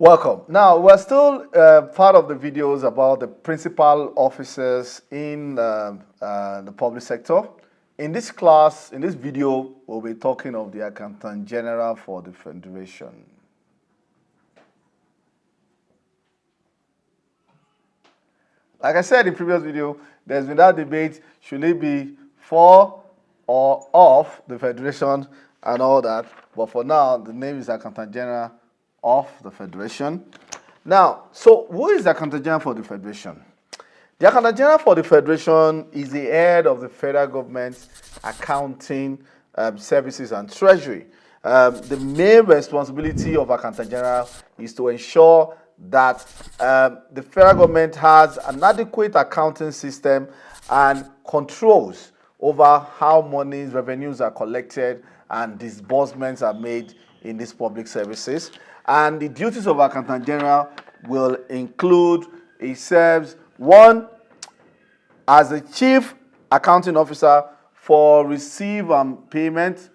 Welcome. Now, we're still part of the videos about the principal officers in the public sector. In this class, in this video, we'll be talking of the Accountant General for the Federation. Like I said in previous video, there's been that debate, should it be for or of the Federation and all that. But for now, the name is Accountant General of the Federation. Now, so who is the Accountant General for the Federation? The Accountant General for the Federation is the head of the federal government's accounting services and treasury. The main responsibility of Accountant General is to ensure that the federal government has an adequate accounting system and controls over how monies, revenues are collected and disbursements are made in these public services. And the duties of Accountant General will include, he serves, one, as the Chief Accounting Officer for receipt and payment.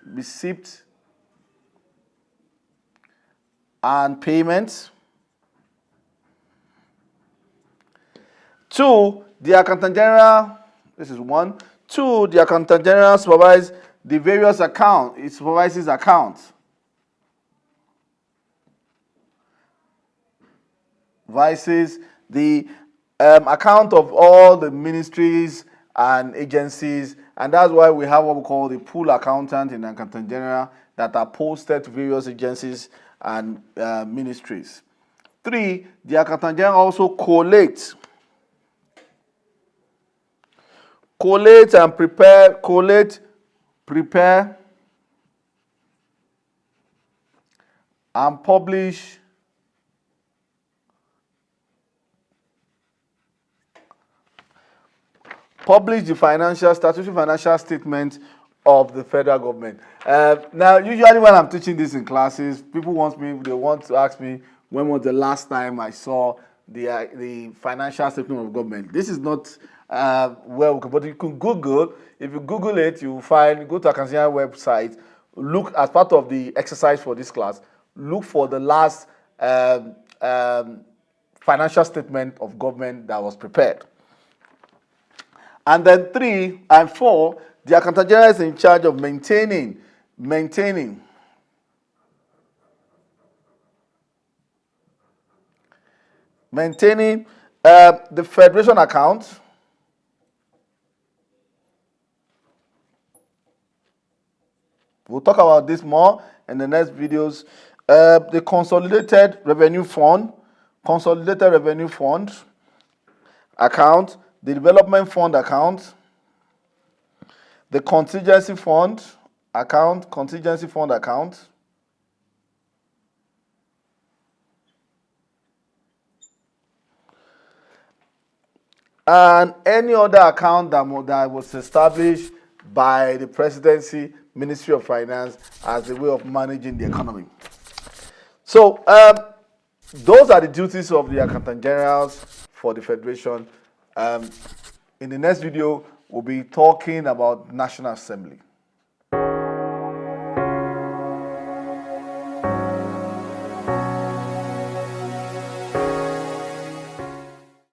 Two, the Accountant General, this is one. Two, the Accountant General supervises the various accounts. It supervises accounts. Vices the account of all the ministries and agencies, and that's why we have what we call the pool accountant in Accountant General that are posted to various agencies and ministries. Three, the Accountant General also collates and prepare and publish the statutory financial statement of the federal government. Now, usually when I'm teaching this in classes, people want to ask me when was the last time I saw the financial statement of government. This is not but you can Google. If you Google it, you will find, go to Accountant General website, look as part of the exercise for this class, look for the last financial statement of government that was prepared. And then 3 and 4, the Accountant General is in charge of maintaining the Federation account, we'll talk about this more in the next videos. The Consolidated Revenue Fund account, the Development Fund account, the Contingency Fund account, and any other account that was established by the Presidency, Ministry of Finance as a way of managing the economy. So those are the duties of the Accountant Generals for the Federation. In the next video, we'll be talking about National Assembly.